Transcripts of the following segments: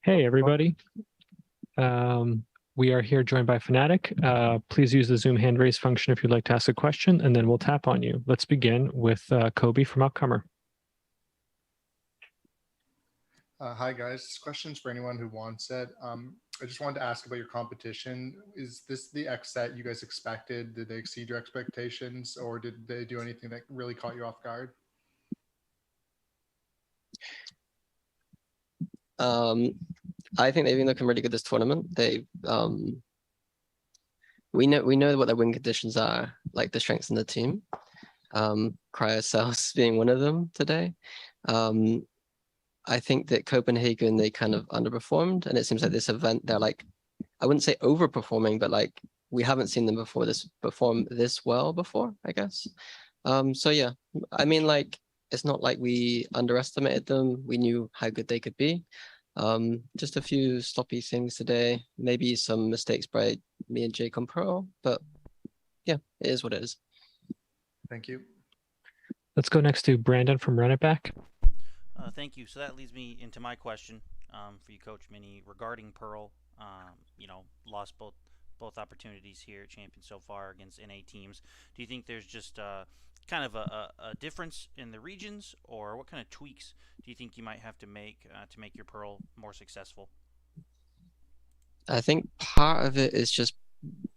Hey, everybody. We are here joined by FNATIC. Please use the Zoom hand raise function if you'd like to ask a question, and then we'll tap on you. Let's begin with Kobe from Upcomer. Hi, guys. This question's for anyone who wants it. I just wanted to ask about your competition. Is this the XSET you guys expected? Did they exceed your expectations, or did they do anything that really caught you off guard? I think they've been looking really good this tournament. We know what their win conditions are, like the strengths in the team. Cryocells being one of them today. I think that Copenhagen, they kind of underperformed, and it seems like this event, they're like, I wouldn't say overperforming, but like we haven't seen them perform this well before, I guess. So yeah, I mean, like, it's not like we underestimated them. We knew how good they could be. Just a few sloppy things today, maybe some mistakes by me and Jake on Pearl, but yeah, it is what it is. Thank you. Let's go next to Brandon from Run It Back. Thank you. So that leads me into my question for you, Coach Mini, regarding Pearl. Lost both opportunities here at Champions so far against NA teams. Do you think there's just kind of a difference in the regions, or what kind of tweaks do you think you might have to make your Pearl more successful? I think part of it is just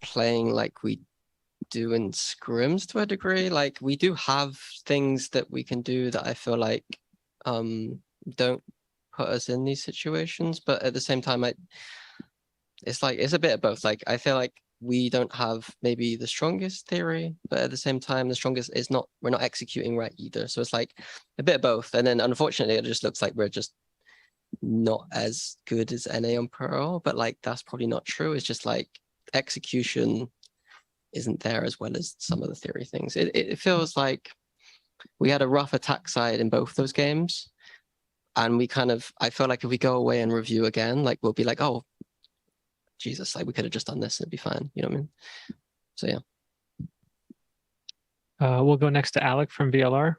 playing like we do in scrims to a degree. Like we do have things that we can do that I feel like don't put us in these situations, but at the same time, it's a bit of both. Like I feel like we don't have maybe the strongest theory, but at the same time, the strongest is not, we're not executing right either. So it's like a bit of both. And then unfortunately, it just looks like we're just not as good as NA on Pearl, but like that's probably not true. It's just like execution isn't there as well as some of the theory things. It feels like we had a rough attack side in both those games. And I feel like if we go away and review again, like we'll be like, oh, Jesus, like we could have just done this and it'd be fine. You know what I mean? So yeah. We'll go next to Alec from VLR.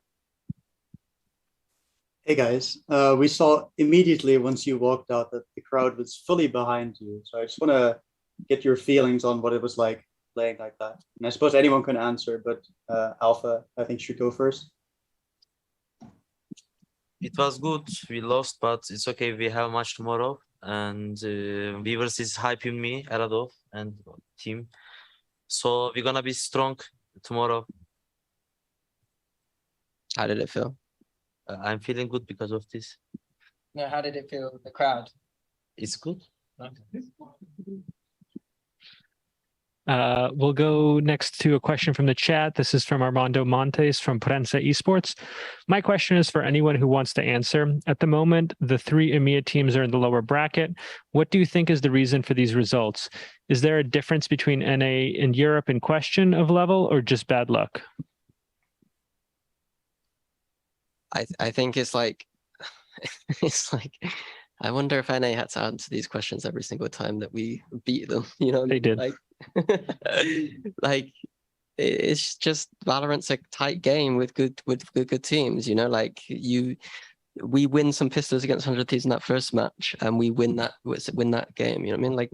Hey guys, we saw immediately once you walked out that the crowd was fully behind you. So I just want to get your feelings on what it was like playing like that. And I suppose anyone can answer, but Alpha, I think, should go first. It was good. We lost, but it's okay. We have a match tomorrow, and Weavers is hyping me a lot and team. So we're gonna be strong tomorrow. How did it feel? I'm feeling good because of this. No, how did it feel with the crowd? It's good. We'll go next to a question from the chat. This is from Armando Montes from Prensa Esports. My question is for anyone who wants to answer. At the moment, the three EMEA teams are in the lower bracket. What do you think is the reason for these results? Is there a difference between NA and Europe in question of level, or just bad luck? I think it's like, I wonder if NA had to answer these questions every single time that we beat them. You know, they did. Like it's just Valorant's a tight game with good teams. You know, like we win some pistols against 100 Thieves in that first match, and we win that game. You know what I mean? Like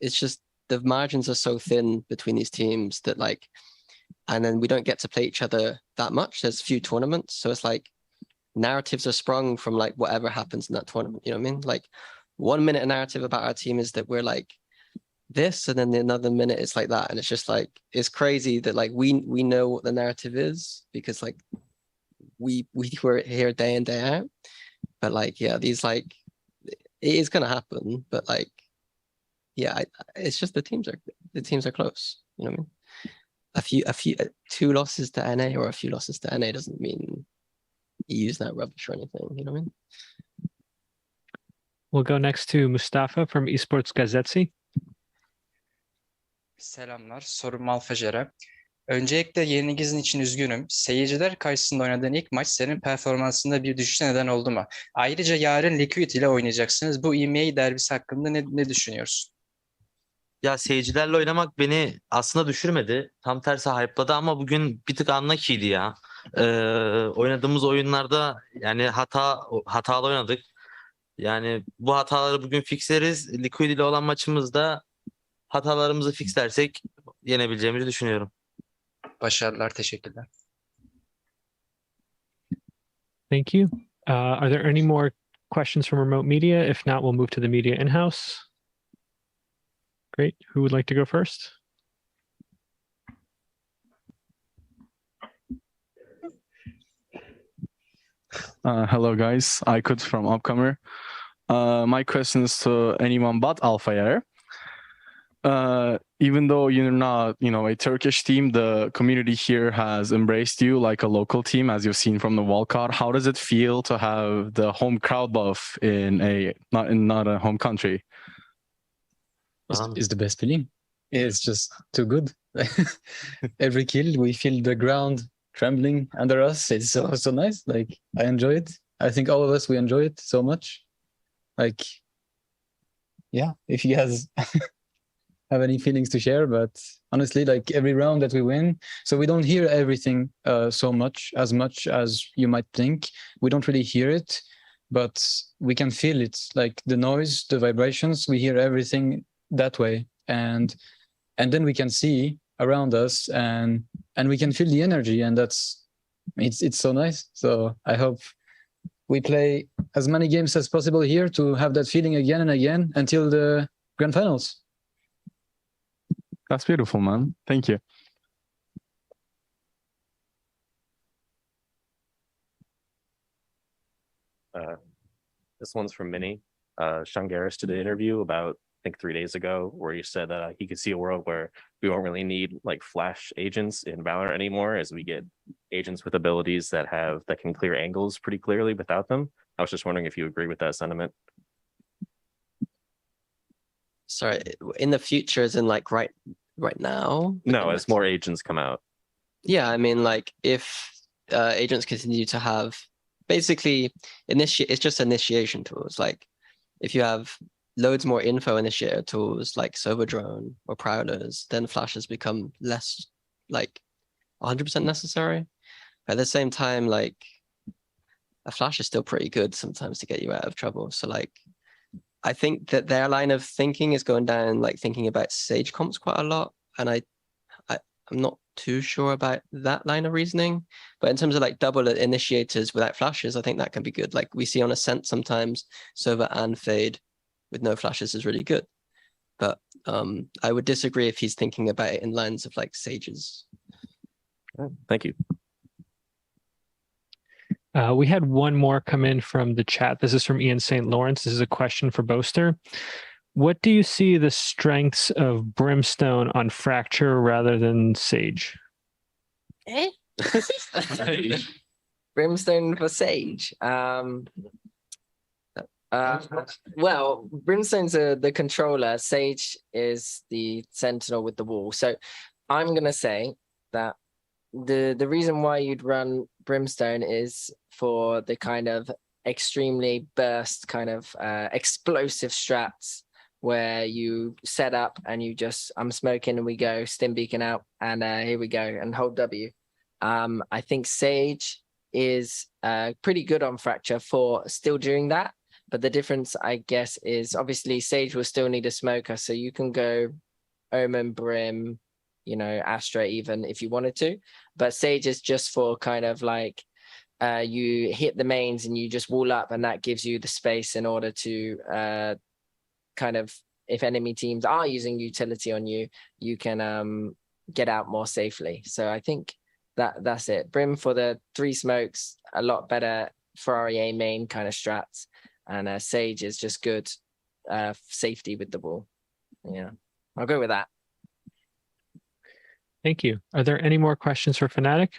it's just the margins are so thin between these teams that like, and then we don't get to play each other that much. There's few tournaments, so it's like narratives are sprung from like whatever happens in that tournament. You know what I mean? Like 1 minute a narrative about our team is that we're like this, and then another minute it's like that, and it's just like it's crazy that like we know what the narrative is because like we were here day in day out, but like yeah, these like it is gonna happen, but like yeah, it's just the teams are close. You know what I mean? A few 2 losses to NA or a few losses to NA doesn't mean you use that rubbish or anything. You know what I mean? We'll go next to Mustafa from Esports Gazetesi. Selamlar, sorum Alfajer'e. Öncelikle yenilgin için üzgünüm. Seyirciler karşısında oynadığın ilk maç senin performansında bir düşüşe neden oldu mu? Ayrıca yarın Liquid ile oynayacaksınız. Bu EMEA derbisi hakkında ne düşünüyorsun? Ya seyircilerle oynamak beni aslında düşürmedi. Tam tersi hype'ladı ama bugün bir tık unlucky'ydi ya. Oynadığımız oyunlarda yani hatalı oynadık. Yani bu hataları bugün fixleriz. Liquid ile olan maçımızda hatalarımızı fixlersek yenebileceğimizi düşünüyorum. Başarılar, teşekkürler. Thank you. Are there any more questions from remote media? If not, we'll move to the media in-house. Great. Who would like to go first? Hello guys, Aykut from Upcomer. My question is to anyone but Alpha. Even though you're not, a Turkish team, the community here has embraced you like a local team, as you've seen from the wildcard. How does it feel to have the home crowd buff in not a home country? It's the best feeling. It's just too good. Every kill, we feel the ground trembling under us. It's so nice. Like, I enjoy it. I think all of us, we enjoy it so much. Like, yeah, if you guys have any feelings to share, but honestly, like every round that we win, so we don't hear everything so much as you might think. We don't really hear it, but we can feel it, like the noise, the vibrations, we hear everything that way. And then we can see around us and we can feel the energy, and it's so nice. So I hope we play as many games as possible here to have that feeling again and again until the grand finals. That's beautiful, man. Thank you. This one's from Minnie. Shangaris did an interview about, I think 3 days ago, where he said that he could see a world where we won't really need like flash agents in Valorant anymore, as we get agents with abilities that can clear angles pretty clearly without them. I was just wondering if you agree with that sentiment. Sorry, in the future, as in like right now? No, as more agents come out. Yeah, I mean, like if agents continue to have basically it's just initiation tools. Like if you have loads more info initiator tools like Sober Drone or Prowlers, then flashes become less like 100% necessary. At the same time, like a flash is still pretty good sometimes to get you out of trouble. So like I think that their line of thinking is going down, like thinking about Sage comps quite a lot. And I'm not too sure about that line of reasoning. But in terms of like double initiators without flashes, I think that can be good. Like we see on Ascent sometimes, Sova and Fade with no flashes is really good. But I would disagree if he's thinking about it in lines of like Sages. Thank you. We had one more come in from the chat. This is from Ian St. Lawrence. This is a question for Boaster. What do you see the strengths of Brimstone on Fracture rather than Sage? Brimstone for Sage. Well, Brimstone's the controller. Sage is the sentinel with the wall. So I'm gonna say that the reason why you'd run Brimstone is for the kind of extremely burst kind of explosive strats where you set up and you just I'm smoking and we go stim beacon out and here we go and hold W. I think Sage is pretty good on Fracture for still doing that, but the difference I guess is obviously Sage will still need a smoker, so you can go Omen, Brim, Astra even if you wanted to, but Sage is just for kind of like you hit the mains and you just wall up, and that gives you the space in order to kind of, if enemy teams are using utility on you, you can get out more safely. So I think that's it. Brim for the 3 smokes, a lot better Ferrari A main kind of strats, and Sage is just good safety with the ball. Yeah, I'll go with that. Thank you. Are there any more questions for FNATIC?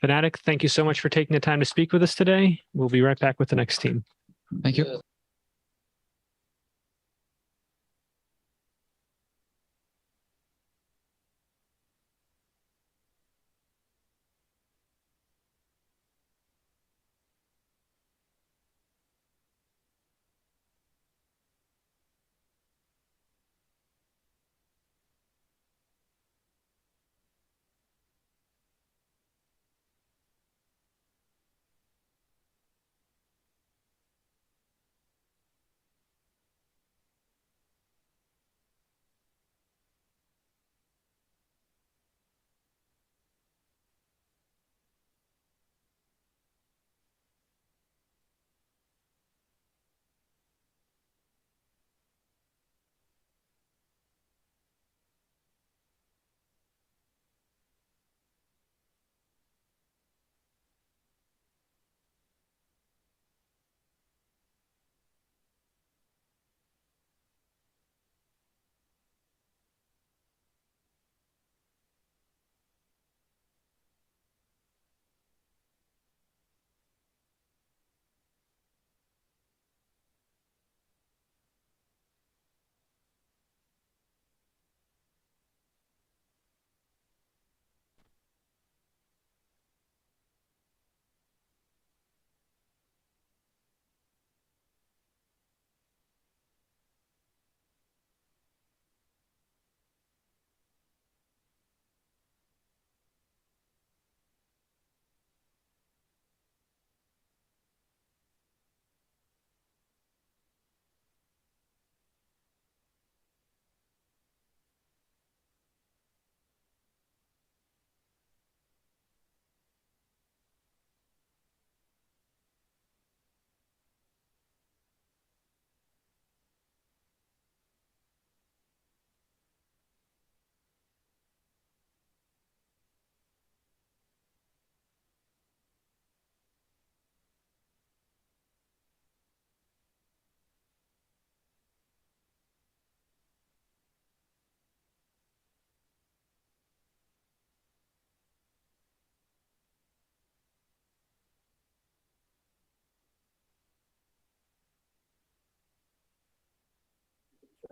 FNATIC, thank you so much for taking the time to speak with us today. We'll be right back with the next team. Thank you.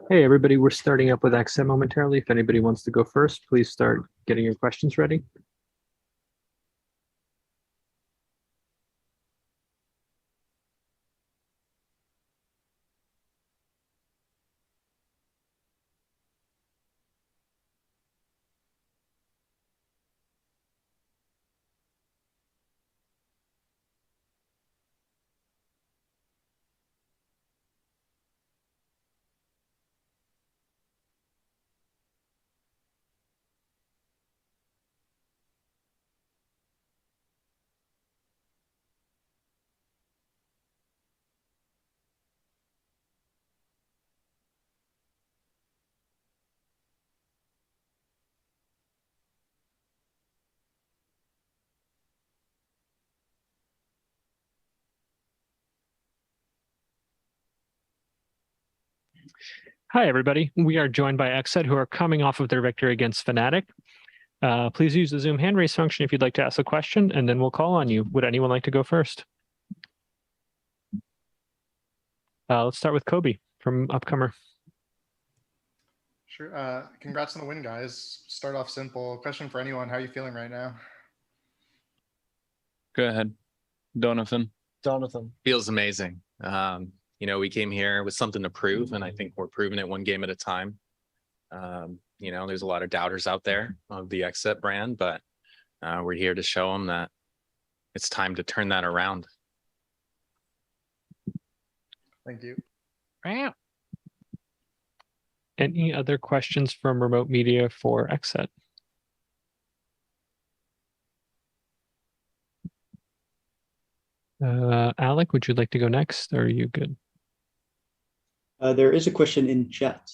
Hey, everybody, we're starting up with XSET momentarily. If anybody wants to go first, please start getting your questions ready. Hi, everybody. We are joined by XSET, who are coming off of their victory against FNATIC. Please use the Zoom hand raise function if you'd like to ask a question, and then we'll call on you. Would anyone like to go first? Let's start with Kobe from Upcomer. Sure. Congrats on the win, guys. Start off simple. Question for anyone. How are you feeling right now? Go ahead, Donathan. Feels amazing. You know, we came here with something to prove, and I think we're proving it one game at a time. You know, there's a lot of doubters out there of the XSET brand, but we're here to show them that it's time to turn that around. Thank you. Any other questions from remote media for XSET? Alec, would you like to go next, or are you good? There is a question in chat.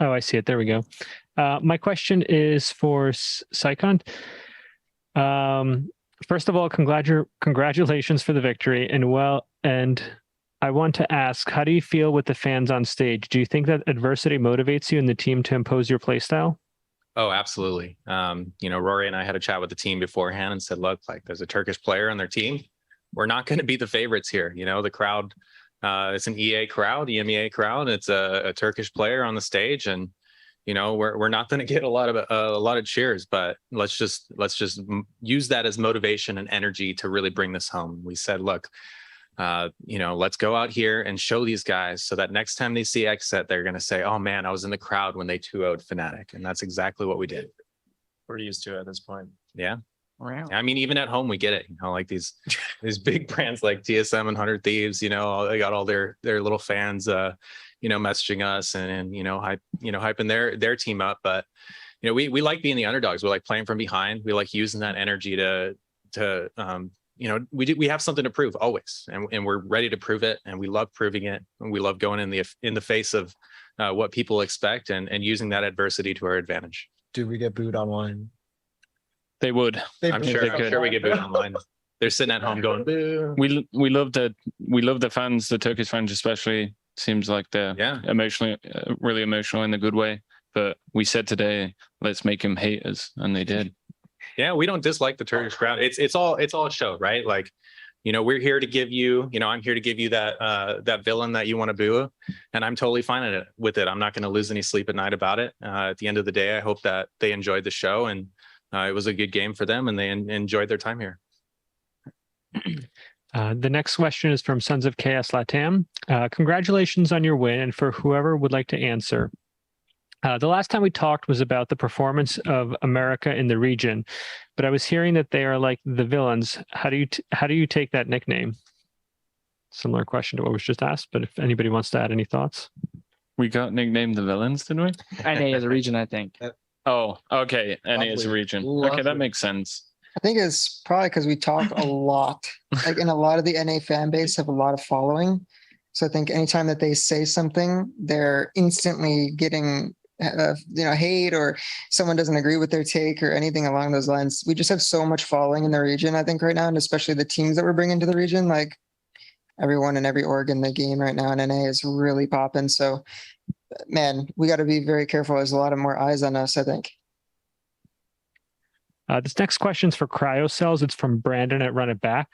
Oh, I see it. There we go. My question is for Saikon. First of all, congratulations for the victory. And I want to ask, how do you feel with the fans on stage? Do you think that adversity motivates you and the team to impose your play style? Oh, absolutely. You know, Rory and I had a chat with the team beforehand and said, look, like there's a Turkish player on their team. We're not going to be the favorites here. You know, the crowd, it's an EA crowd, EMEA crowd. It's a Turkish player on the stage, and you know we're not going to get a lot of cheers. But let's just use that as motivation and energy to really bring this home. We said, look, you know, let's go out here and show these guys so that next time they see XSET, they're going to say, oh man, I was in the crowd when they 2-0'd FNATIC, and that's exactly what we did. We're used to it at this point. Yeah. I mean, even at home, we get it. You know, like these big brands like TSM and 100 Thieves. You know, they got all their little fans, you know, messaging us and you know, hyping their team up. But you know, we like being the underdogs. We like playing from behind. We like using that energy to you know, we have something to prove always, and we're ready to prove it, and we love proving it, and we love going in the face of what people expect and using that adversity to our advantage. Do we get booed online? They would. I'm sure we get booed online. They're sitting at home going, boo. We love the fans, the Turkish fans especially. Seems like they're emotionally, really emotional in a good way. But we said today, let's make them haters, and they did. Yeah, we don't dislike the Turkish crowd. It's all a show, right? Like, you know, we're here to give you, you know, I'm here to give you that villain that you want to boo, and I'm totally fine with it. I'm not going to lose any sleep at night about it. At the end of the day, I hope that they enjoyed the show, and it was a good game for them, and they enjoyed their time here. The next question is from Sons of Chaos Latam. Congratulations on your win, and for whoever would like to answer. The last time we talked was about the performance of America in the region, but I was hearing that they are like the villains. How do you take that nickname? Similar question to what was just asked, but if anybody wants to add any thoughts. We got nicknamed the villains, didn't we? NA as a region, I think. Oh, okay. NA as a region. Okay, that makes sense. I think it's probably because we talk a lot. Like, and a lot of the NA fan base have a lot of following. So I think anytime that they say something, they're instantly getting you know, hate, or someone doesn't agree with their take or anything along those lines. We just have so much following in the region, I think, right now, and especially the teams that we're bringing to the region. Like, everyone in every org in the game right now in NA is really popping. So, man, we got to be very careful. There's a lot of more eyes on us, I think. This next question is for CryoCells. It's from Brandon at Run It Back.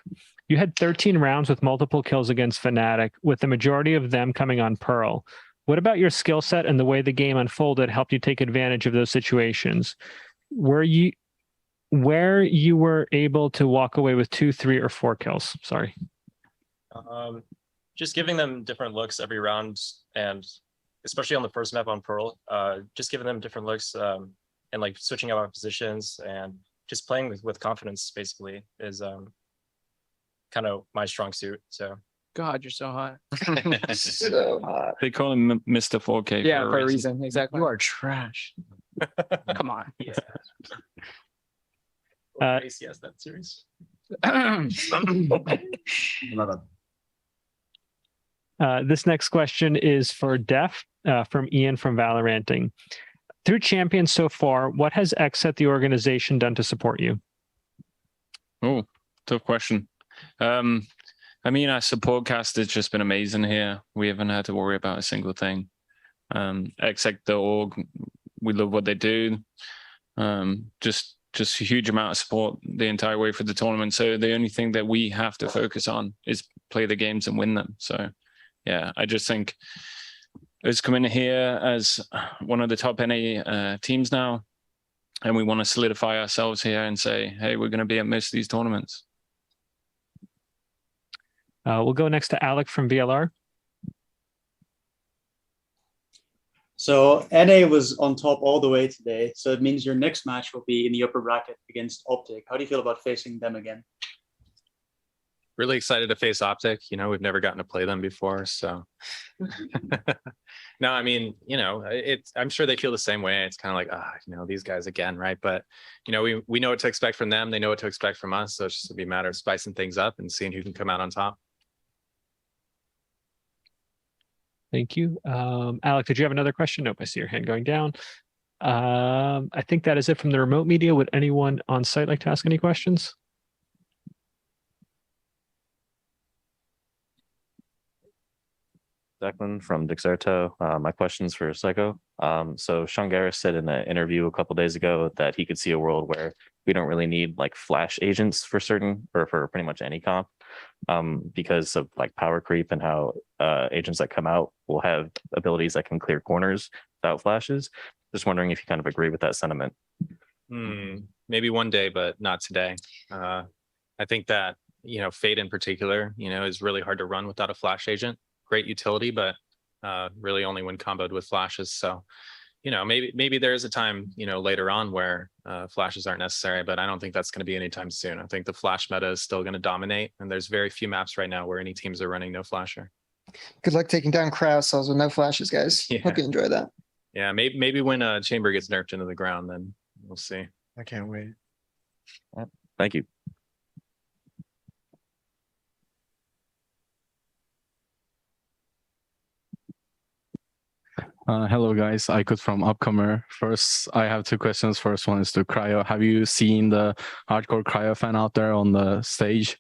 You had 13 rounds with multiple kills against FNATIC, with the majority of them coming on Pearl. What about your skill set and the way the game unfolded helped you take advantage of those situations? Where you were able to walk away with 2, 3, or 4 kills? Sorry. Just giving them different looks every round, and especially on the first map on Pearl, just giving them different looks and like switching out our positions and just playing with confidence basically is kind of my strong suit. So God, you're so hot. So hot. They call him Mr. 4K. Yeah, for a reason. Exactly. You are trash. Come on. yes, that series. This next question is for Def from Ian from Valoranting. Through Champions so far, what has XSET the organization done to support you? Oh, tough question. I mean, our support cast has just been amazing here. We haven't had to worry about a single thing. XSET.org, we love what they do. Just a huge amount of support the entire way for the tournament. So the only thing that we have to focus on is play the games and win them. So yeah, I just think us coming here as one of the top NA teams now, and we want to solidify ourselves here and say, hey, we're going to be at most of these tournaments. We'll go next to Alec from VLR. So NA was on top all the way today. So it means your next match will be in the upper bracket against OpTic. How do you feel about facing them again? Really excited to face OpTic. You know, we've never gotten to play them before. So no, I mean, you know, I'm sure they feel the same way. It's kind of like, you know, these guys again, right? But, you know, we know what to expect from them. They know what to expect from us. So it's just a matter of spicing things up and seeing who can come out on top. Thank you. Alec, did you have another question? Nope, I see your hand going down. I think that is it from the remote media. Would anyone on site like to ask any questions? Declan from Dexerto. My question's for Psycho. So Sean Garris said in an interview a couple days ago that he could see a world where we don't really need like flash agents for certain or for pretty much any comp because of like power creep and how agents that come out will have abilities that can clear corners without flashes. Just wondering if you kind of agree with that sentiment. Maybe one day, but not today. I think that, you know, Fade in particular, you know, is really hard to run without a flash agent. Great utility, but really only when comboed with flashes. So, you know, maybe there is a time, you know, later on where flashes aren't necessary, but I don't think that's going to be anytime soon. I think the flash meta is still going to dominate, and there's very few maps right now where any teams are running no flasher. Good luck taking down cryo cells with no flashes, guys. Yeah. Hope you enjoy that. Yeah, maybe when a chamber gets nerfed into the ground, then we'll see. I can't wait. Thank you. Hello guys, Aykut from Upcomer. First, I have 2 questions. First one is to Cryo. Have you seen the hardcore Cryo fan out there on the stage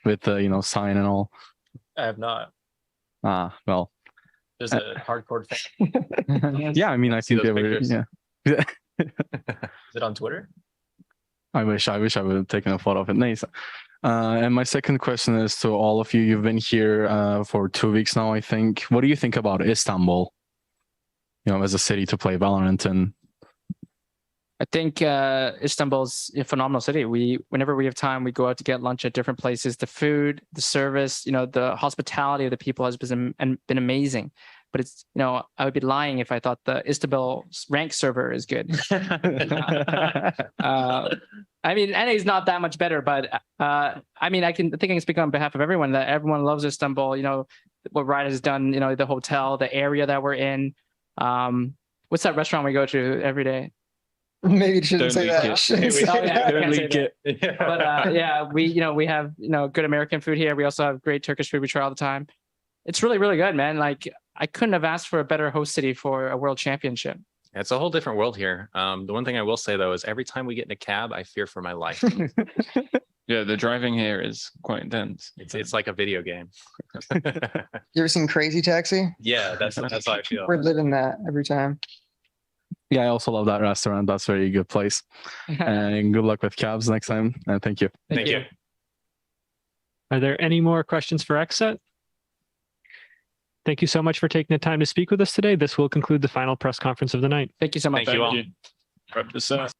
with the, you know, sign and all? I have not. Well. There's a hardcore fan. Yeah, I mean, I think they were, yeah. Is it on Twitter? I wish I would have taken a photo of it. Nice. And my second question is to all of you. You've been here for 2 weeks now, I think. What do you think about Istanbul? You know, as a city to play Valorant in? I think Istanbul's a phenomenal city. Whenever we have time, we go out to get lunch at different places. The food, the service, you know, the hospitality of the people has been amazing. But it's, you know, I would be lying if I thought the Istanbul rank server is good. I mean, NA is not that much better, but I mean, I think I can speak on behalf of everyone that everyone loves Istanbul. You know, what Riot has done, you know, the hotel, the area that we're in. What's that restaurant we go to every day? Maybe you shouldn't say that. Don't leak it. But yeah, we have, you know, good American food here. We also have great Turkish food we try all the time. It's really, really good, man. Like, I couldn't have asked for a better host city for a world championship. It's a whole different world here. The one thing I will say though is every time we get in a cab, I fear for my life. Yeah, the driving here is quite intense. It's like a video game. You ever seen Crazy Taxi? Yeah, that's how I feel. We're living that every time. Yeah, I also love that restaurant. That's a very good place. And good luck with cabs next time. And thank you. Thank you. Are there any more questions for XSET? Thank you so much for taking the time to speak with us today. This will conclude the final press conference of the night. Thank you so much. Thank you all. Prep to set.